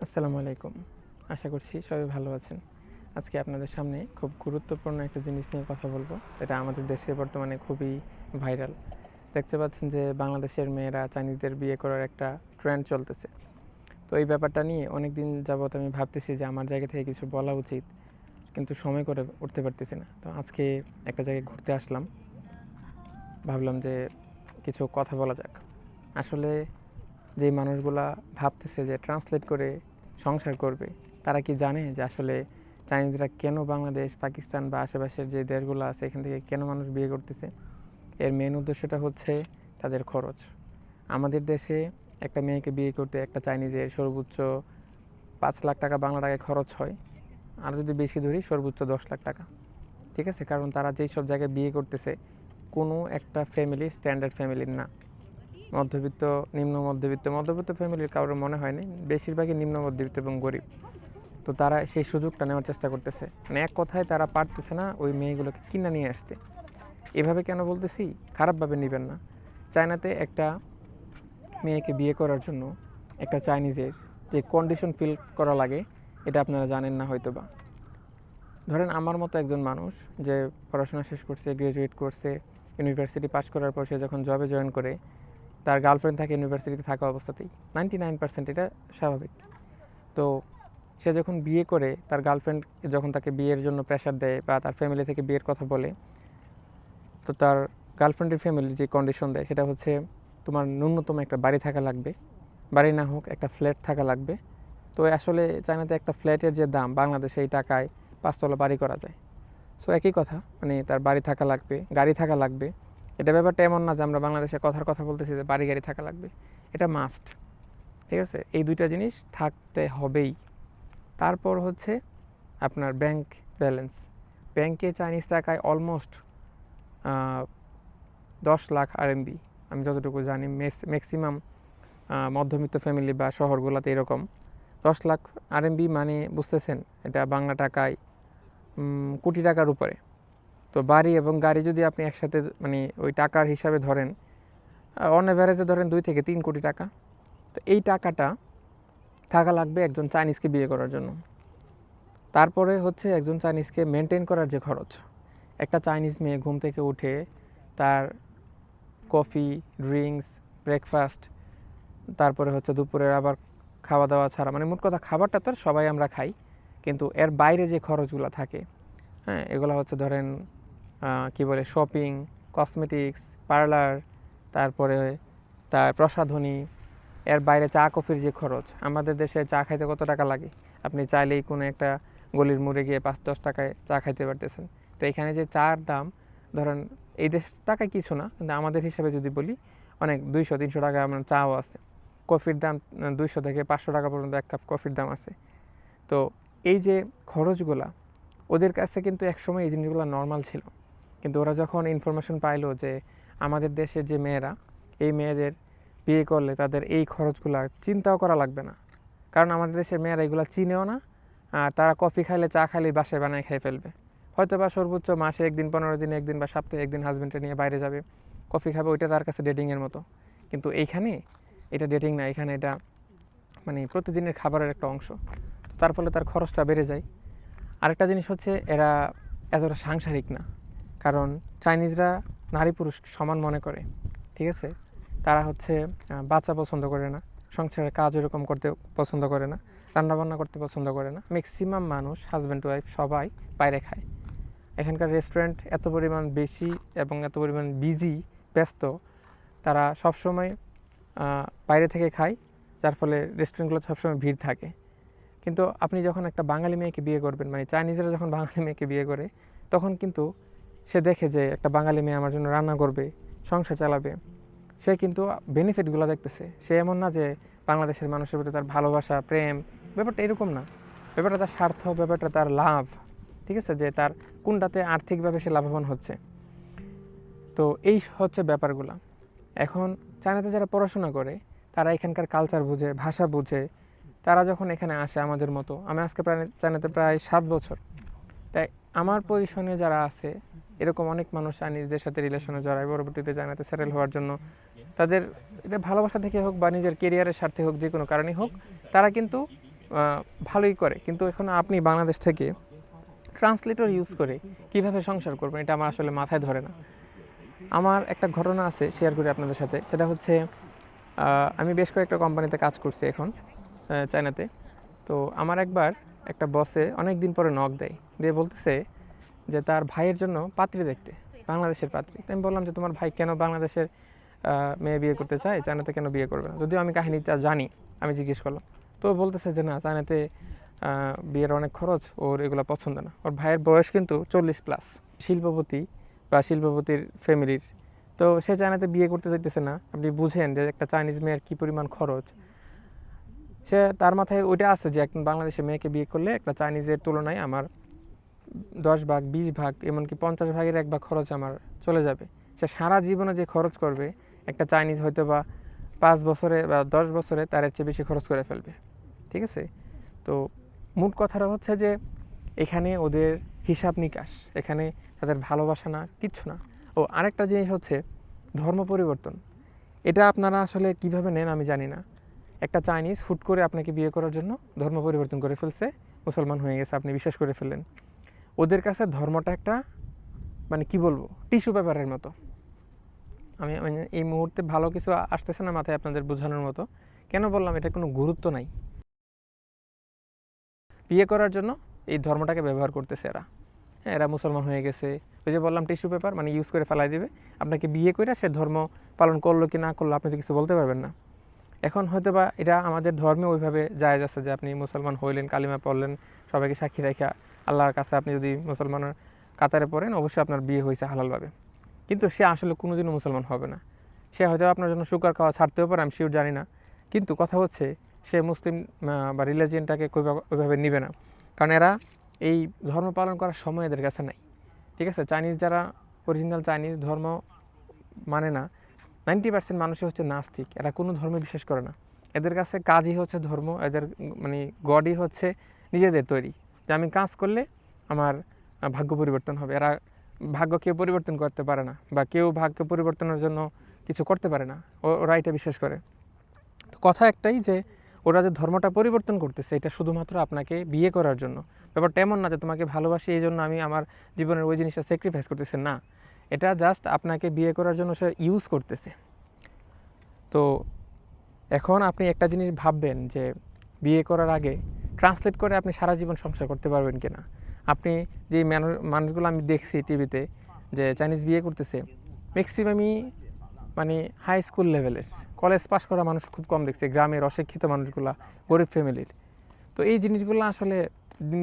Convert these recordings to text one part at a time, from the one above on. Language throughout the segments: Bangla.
আসসালামু আলাইকুম। আশা করছি সবাই ভালো আছেন। আজকে আপনাদের সামনে খুব গুরুত্বপূর্ণ একটা জিনিস নিয়ে কথা বলবো। এটা আমাদের দেশে বর্তমানে খুবই ভাইরাল। দেখতে পাচ্ছেন যে বাংলাদেশের মেয়েরা চাইনিজদের বিয়ে করার একটা ট্রেন্ড চলতেছে। তো এই ব্যাপারটা নিয়ে অনেকদিন যাবৎ আমি ভাবতেছি যে আমার জায়গা থেকে কিছু বলা উচিত, কিন্তু সময় করে উঠতে পারতেছি না। তো আজকে একটা জায়গায় ঘুরতে আসলাম, ভাবলাম যে কিছু কথা বলা যাক। আসলে যে মানুষগুলা ভাবতেছে যে ট্রান্সলেট করে সংসার করবে, তারা কি জানে যে আসলে চাইনিজরা কেন বাংলাদেশ, পাকিস্তান বা আশেপাশের যে দেশগুলো আছে এখান থেকে কেন মানুষ বিয়ে করতেছে? এর মেন উদ্দেশ্যটা হচ্ছে তাদের খরচ। আমাদের দেশে একটা মেয়েকে বিয়ে করতে একটা চাইনিজের সর্বোচ্চ 5 লাখ টাকা বাংলা টাকায় খরচ হয়, আর যদি বেশি ধরি সর্বোচ্চ 10 লাখ টাকা। ঠিক আছে, কারণ তারা যেই সব জায়গায় বিয়ে করতেছে কোনো একটা ফ্যামিলি স্ট্যান্ডার্ড ফ্যামিলির না, মধ্যবিত্ত, নিম্ন মধ্যবিত্ত, মধ্যবিত্ত ফ্যামিলির কারোর মনে হয়নি, বেশিরভাগই নিম্ন মধ্যবিত্ত এবং গরিব। তো তারা সেই সুযোগটা নেওয়ার চেষ্টা করতেছে, মানে এক কথায় তারা পারতেছে না ওই মেয়েগুলোকে কিনে নিয়ে আসতে। এভাবে কেন বলতেছি, খারাপভাবে নেবেন না। চায়নাতে একটা মেয়েকে বিয়ে করার জন্য একটা চাইনিজের যে কন্ডিশন ফিল করা লাগে, এটা আপনারা জানেন না হয়তো বা। ধরেন আমার মতো একজন মানুষ যে পড়াশোনা শেষ করছে, গ্র্যাজুয়েট করছে, ইউনিভার্সিটি পাশ করার পর সে যখন জবে জয়েন করে, তার গার্লফ্রেন্ড থাকে ইউনিভার্সিটিতে থাকা অবস্থাতেই, 99% এটা স্বাভাবিক। তো সে যখন বিয়ে করে, তার গার্লফ্রেন্ড যখন তাকে বিয়ের জন্য প্রেশার দেয় বা তার ফ্যামিলি থেকে বিয়ের কথা বলে, তো তার গার্লফ্রেন্ডের ফ্যামিলি যে কন্ডিশন দেয় সেটা হচ্ছে, তোমার ন্যূনতম একটা বাড়ি থাকা লাগবে, বাড়ি না হোক একটা ফ্ল্যাট থাকা লাগবে। তো আসলে চায়নাতে একটা ফ্ল্যাটের যে দাম, বাংলাদেশে এই টাকায় 5 তলা বাড়ি করা যায়। সো একই কথা, মানে তার বাড়ি থাকা লাগবে, গাড়ি থাকা লাগবে। এটা ব্যাপারটা এমন না যে আমরা বাংলাদেশে কথার কথা বলতেছি যে বাড়ি গাড়ি থাকা লাগবে, এটা মাস্ট। ঠিক আছে, এই দুইটা জিনিস থাকতে হবেই। তারপর হচ্ছে আপনার ব্যাংক ব্যালেন্স। ব্যাংকে চাইনিজ টাকায় অলমোস্ট 10 লাখ আরএমবি, আমি যতটুকু জানি ম্যাক্সিমাম মধ্যবিত্ত ফ্যামিলি বা শহরগুলোতে এরকম 10 লাখ আরএমবি, মানে বুঝতেছেন এটা বাংলা টাকায় কোটি টাকার উপরে। তো বাড়ি এবং গাড়ি যদি আপনি একসাথে মানে ওই টাকার হিসাবে ধরেন, অন অ্যাভারেজে ধরেন 2 থেকে 3 কোটি টাকা। তো এই টাকাটা থাকা লাগবে একজন চাইনিজকে বিয়ে করার জন্য। তারপরে হচ্ছে একজন চাইনিজকে মেনটেন করার যে খরচ। একটা চাইনিজ মেয়ে ঘুম থেকে উঠে তার কফি, ড্রিঙ্কস, ব্রেকফাস্ট, তারপরে হচ্ছে দুপুরের আবার খাওয়া দাওয়া ছাড়া, মানে মোট কথা খাবারটা তো সবাই আমরা খাই, কিন্তু এর বাইরে যে খরচগুলো থাকে, হ্যাঁ, এগুলো হচ্ছে ধরেন কি বলে, শপিং, কসমেটিক্স, পার্লার, তারপরে তার প্রসাধনী, এর বাইরে চা কফির যে খরচ। আমাদের দেশে চা খাইতে কত টাকা লাগে? আপনি চাইলেই কোনো একটা গলির মোড়ে গিয়ে 5-10 টাকায় চা খাইতে পারতেছেন। তো এখানে যে চার দাম, ধরেন এই দেশ টাকায় কিছু না, কিন্তু আমাদের হিসাবে যদি বলি অনেক, 200-300 টাকা আমার চাও আছে। কফির দাম 200 থেকে 500 টাকা পর্যন্ত এক কাপ কফির দাম আছে। তো এই যে খরচগুলা, ওদের কাছে কিন্তু একসময় এই জিনিসগুলো নর্মাল ছিল, কিন্তু ওরা যখন ইনফরমেশন পাইলো যে আমাদের দেশের যে মেয়েরা, এই মেয়েদের বিয়ে করলে তাদের এই খরচগুলো চিন্তাও করা লাগবে না, কারণ আমাদের দেশের মেয়েরা এগুলো চিনেও না। আর তারা কফি খাইলে, চা খাইলে বাসায় বানায় খেয়ে ফেলবে। হয়তো বা সর্বোচ্চ মাসে একদিন, 15 দিনে একদিন বা সপ্তাহে একদিন হাজব্যান্ডকে নিয়ে বাইরে যাবে, কফি খাবে, ওইটা তার কাছে ডেটিংয়ের মতো। কিন্তু এইখানে এটা ডেটিং না, এখানে এটা মানে প্রতিদিনের খাবারের একটা অংশ। তার ফলে তার খরচটা বেড়ে যায়। আরেকটা জিনিস হচ্ছে, এরা এতটা সাংসারিক না, কারণ চাইনিজরা নারী পুরুষ সমান মনে করে। ঠিক আছে, তারা হচ্ছে বাচ্চা পছন্দ করে না, সংসারের কাজ এরকম করতে পছন্দ করে না, রান্নাবান্না করতে পছন্দ করে না। ম্যাক্সিমাম মানুষ হাজব্যান্ড ওয়াইফ সবাই বাইরে খায়। এখানকার রেস্টুরেন্ট এত পরিমাণ বেশি এবং এত পরিমাণ বিজি, ব্যস্ত, তারা সবসময় বাইরে থেকে খায়, যার ফলে রেস্টুরেন্টগুলোতে সবসময় ভিড় থাকে। কিন্তু আপনি যখন একটা বাঙালি মেয়েকে বিয়ে করবেন, মানে চাইনিজরা যখন বাঙালি মেয়েকে বিয়ে করে, তখন কিন্তু সে দেখে যে একটা বাঙালি মেয়ে আমার জন্য রান্না করবে, সংসার চালাবে, সে কিন্তু বেনিফিটগুলো দেখতেছে। সে এমন না যে বাংলাদেশের মানুষের প্রতি তার ভালোবাসা, প্রেম, ব্যাপারটা এরকম না। ব্যাপারটা তার স্বার্থ, ব্যাপারটা তার লাভ। ঠিক আছে, যে তার কোনটাতে আর্থিকভাবে সে লাভবান হচ্ছে। তো এই হচ্ছে ব্যাপারগুলো। এখন চায়নাতে যারা পড়াশোনা করে, তারা এখানকার কালচার বুঝে, ভাষা বুঝে, তারা যখন এখানে আসে আমাদের মতো, আমি আজকে প্রায় চায়নাতে প্রায় 7 বছর। তাই আমার পজিশনে যারা আছে, এরকম অনেক মানুষ চাইনিজদের সাথে রিলেশনে জড়ায়, পরবর্তীতে চায়নাতে সেটেল হওয়ার জন্য, তাদের এটা ভালোবাসা থেকে হোক বা নিজের কেরিয়ারের স্বার্থে হোক, যে কোনো কারণেই হোক, তারা কিন্তু ভালোই করে, কিন্তু এখন আপনি বাংলাদেশ থেকে ট্রান্সলেটর ইউজ করে কিভাবে সংসার করবেন এটা আমার আসলে মাথায় ধরে না। আমার একটা ঘটনা আছে, শেয়ার করি আপনাদের সাথে। সেটা হচ্ছে আমি বেশ কয়েকটা কোম্পানিতে কাজ করছি এখন চায়নাতে। তো আমার একবার একটা বসে অনেক দিন পরে নক দেয়, দিয়ে বলতেছে যে তার ভাইয়ের জন্য পাত্রী দেখতে, বাংলাদেশের পাত্রী। তো আমি বললাম যে তোমার ভাই কেন বাংলাদেশের মেয়ে বিয়ে করতে চায়, চায়নাতে কেন বিয়ে করবে না? যদিও আমি কাহিনীটা জানি, আমি জিজ্ঞেস করলাম। তো বলতেছে যে না, চায়নাতে বিয়ের অনেক খরচ, ওর এগুলো পছন্দ না। ওর ভাইয়ের বয়স কিন্তু 40+, শিল্পপতি বা শিল্পপতির ফ্যামিলির। তো সে চায়নাতে বিয়ে করতে চাইতেছে না। আপনি বুঝেন যে একটা চাইনিজ মেয়ের কী পরিমাণ খরচ। সে তার মাথায় ওইটা আছে যে একজন বাংলাদেশের মেয়েকে বিয়ে করলে একটা চাইনিজের তুলনায় আমার 10 ভাগ, 20 ভাগ, এমনকি 50 ভাগের 1 ভাগ খরচ আমার চলে যাবে। সে সারা জীবনে যে খরচ করবে, একটা চাইনিজ হয়তো বা 5 বছরে বা 10 বছরে তার চেয়ে বেশি খরচ করে ফেলবে। ঠিক আছে? তো মোট কথাটা হচ্ছে যে এখানে ওদের হিসাব নিকাশ, এখানে তাদের ভালোবাসা না, কিচ্ছু না। ও আরেকটা জিনিস হচ্ছে ধর্ম পরিবর্তন। এটা আপনারা আসলে কিভাবে নেন আমি জানি না। একটা চাইনিজ হুট করে আপনাকে বিয়ে করার জন্য ধর্ম পরিবর্তন করে ফেলছে, মুসলমান হয়ে গেছে, আপনি বিশ্বাস করে ফেললেন। ওদের কাছে ধর্মটা একটা মানে কি বলবো, টিস্যু পেপারের মতো। আমি এই মুহূর্তে ভালো কিছু আসতেছে না মাথায় আপনাদের বোঝানোর মতো। কেন বললাম এটা কোনো গুরুত্ব নাই। বিয়ে করার জন্য এই ধর্মটাকে ব্যবহার করতেছে এরা। হ্যাঁ, এরা মুসলমান হয়ে গেছে। ওই যে বললাম টিস্যু পেপার, মানে ইউজ করে ফেলাই দিবে। আপনাকে বিয়ে করে সে ধর্ম পালন করলো কি না করলো আপনি তো কিছু বলতে পারবেন না। এখন হয়তো বা এটা আমাদের ধর্মে ওইভাবে জায়েজ আছে যে আপনি মুসলমান হইলেন, কালিমা পড়লেন, সবাইকে সাক্ষী রাখা আল্লাহর কাছে আপনি যদি মুসলমানের কাতারে পড়েন, অবশ্যই আপনার বিয়ে হয়েছে হালালভাবে। কিন্তু সে আসলে কোনোদিনও মুসলমান হবে না। সে হয়তো আপনার জন্য শুকর খাওয়া ছাড়তেও পারে, আমি শিওর জানি না। কিন্তু কথা হচ্ছে সে মুসলিম বা রিলিজিয়নটাকে ওইভাবে নিবে না, কারণ এরা এই ধর্ম পালন করার সময় এদের কাছে নাই। ঠিক আছে? চাইনিজ যারা অরিজিনাল চাইনিজ ধর্ম মানে না, 90% মানুষই হচ্ছে নাস্তিক। এরা কোনো ধর্মে বিশ্বাস করে না। এদের কাছে কাজই হচ্ছে ধর্ম। এদের মানে গডই হচ্ছে নিজেদের তৈরি, যে আমি কাজ করলে আমার ভাগ্য পরিবর্তন হবে। এরা ভাগ্য কেউ পরিবর্তন করতে পারে না, বা কেউ ভাগ্য পরিবর্তনের জন্য কিছু করতে পারে না। ওরা এটা বিশ্বাস করে। তো কথা একটাই যে ওরা যে ধর্মটা পরিবর্তন করতেছে এটা শুধুমাত্র আপনাকে বিয়ে করার জন্য। ব্যাপারটা এমন না যে তোমাকে ভালোবাসি এই জন্য আমি আমার জীবনের ওই জিনিসটা স্যাক্রিফাইস করতেছে না। এটা জাস্ট আপনাকে বিয়ে করার জন্য সে ইউজ করতেছে। তো এখন আপনি একটা জিনিস ভাববেন যে বিয়ে করার আগে ট্রান্সলেট করে আপনি সারা জীবন সংসার করতে পারবেন কিনা। আপনি যে মানুষগুলো আমি দেখছি টিভিতে যে চাইনিজ বিয়ে করতেছে, ম্যাক্সিমামই মানে হাই স্কুল লেভেলের, কলেজ পাস করা মানুষ খুব কম দেখছে, গ্রামের অশিক্ষিত মানুষগুলা, গরিব ফ্যামিলির। তো এই জিনিসগুলো আসলে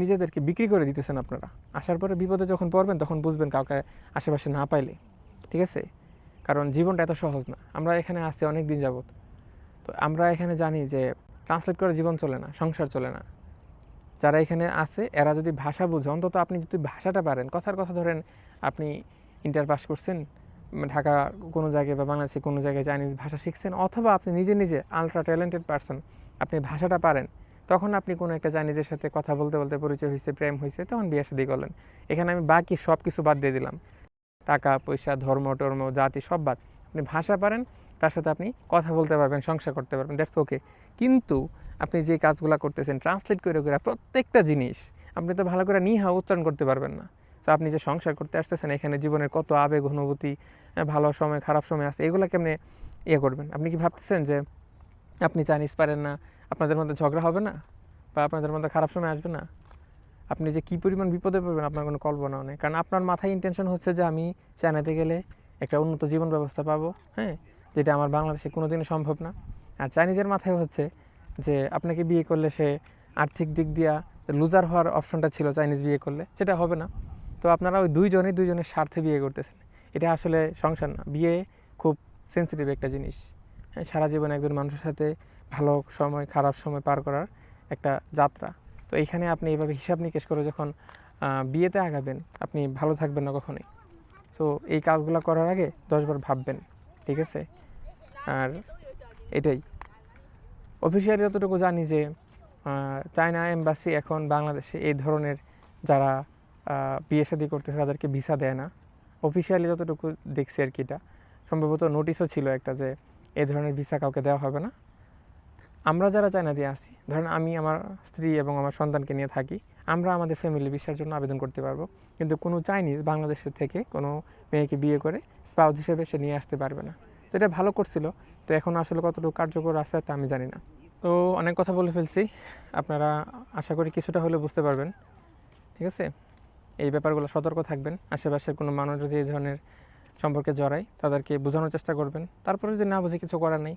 নিজেদেরকে বিক্রি করে দিতেছেন আপনারা। আসার পরে বিপদে যখন পড়বেন তখন বুঝবেন কাউকে আশেপাশে না পাইলে। ঠিক আছে? কারণ জীবনটা এত সহজ না। আমরা এখানে আসছি অনেক দিন যাবত। তো আমরা এখানে জানি যে ট্রান্সলেট করে জীবন চলে না, সংসার চলে না। যারা এখানে আছে এরা যদি ভাষা বুঝে, অন্তত আপনি যদি ভাষাটা পারেন, কথার কথা ধরেন আপনি ইন্টার পাস করছেন, ঢাকা কোনো জায়গায় বা বাংলাদেশে কোনো জায়গায় চাইনিজ ভাষা শিখছেন, অথবা আপনি নিজে নিজে আলট্রা ট্যালেন্টেড পারসন, আপনি ভাষাটা পারেন, তখন আপনি কোনো একটা চাইনিজের সাথে কথা বলতে বলতে পরিচয় হয়েছে, প্রেম হয়েছে, তখন বিয়ে শাদী করলেন। এখানে আমি বাকি সব কিছু বাদ দিয়ে দিলাম, টাকা পয়সা, ধর্ম টর্ম, জাতি সব বাদ। আপনি ভাষা পারেন, তার সাথে আপনি কথা বলতে পারবেন, সংসার করতে পারবেন, দ্যাটস ওকে। কিন্তু আপনি যে কাজগুলো করতেছেন ট্রান্সলেট করে করে প্রত্যেকটা জিনিস আপনি তো ভালো করে নিহা উচ্চারণ করতে পারবেন না। তো আপনি যে সংসার করতে আসতেছেন, এখানে জীবনের কত আবেগ অনুভূতি, ভালো সময় খারাপ সময় আছে, এগুলো কেমনে করবেন? আপনি কি ভাবতেছেন যে আপনি চাইনিজ পারেন না, আপনাদের মধ্যে ঝগড়া হবে না, বা আপনাদের মধ্যে খারাপ সময় আসবে না? আপনি যে কী পরিমাণ বিপদে পড়বেন আপনার কোনো কল্পনাও নেই। কারণ আপনার মাথায় ইন্টেনশন হচ্ছে যে আমি চায়নাতে গেলে একটা উন্নত জীবন ব্যবস্থা পাবো, হ্যাঁ, যেটা আমার বাংলাদেশে কোনো দিনই সম্ভব না। আর চাইনিজের মাথায় হচ্ছে যে আপনাকে বিয়ে করলে সে আর্থিক দিক দিয়া লুজার হওয়ার অপশনটা ছিল চাইনিজ বিয়ে করলে, সেটা হবে না। তো আপনারা ওই দুইজনের স্বার্থে বিয়ে করতেছেন। এটা আসলে সংসার না। বিয়ে খুব সেন্সিটিভ একটা জিনিস। হ্যাঁ, সারা জীবন একজন মানুষের সাথে ভালো সময় খারাপ সময় পার করার একটা যাত্রা। তো এইখানে আপনি এইভাবে হিসাব নিকেশ করে যখন বিয়েতে আগাবেন, আপনি ভালো থাকবেন না কখনোই। সো এই কাজগুলো করার আগে 10 বার ভাববেন। ঠিক আছে? আর এটাই অফিসিয়ালি যতটুকু জানি যে চায়না এম্বাসি এখন বাংলাদেশে এই ধরনের যারা বিয়ে শাদী করতেছে তাদেরকে ভিসা দেয় না। অফিসিয়ালি যতটুকু দেখছি আর কি, এটা সম্ভবত নোটিশও ছিল একটা যে এই ধরনের ভিসা কাউকে দেওয়া হবে না। আমরা যারা চায়না দিয়ে আসি, ধরেন আমি আমার স্ত্রী এবং আমার সন্তানকে নিয়ে থাকি, আমরা আমাদের ফ্যামিলি ভিসার জন্য আবেদন করতে পারবো, কিন্তু কোনো চাইনিজ বাংলাদেশের থেকে কোনো মেয়েকে বিয়ে করে স্পাউস হিসেবে সে নিয়ে আসতে পারবে না। তো এটা ভালো করছিল, তো এখন আসলে কতটুকু কার্যকর আছে তা আমি জানি না। তো অনেক কথা বলে ফেলছি, আপনারা আশা করি কিছুটা হলেও বুঝতে পারবেন। ঠিক আছে, এই ব্যাপারগুলো সতর্ক থাকবেন। আশেপাশের কোনো মানুষ যদি এই ধরনের সম্পর্কে জড়ায় তাদেরকে বোঝানোর চেষ্টা করবেন, তারপরে যদি না বুঝে কিছু করার নেই।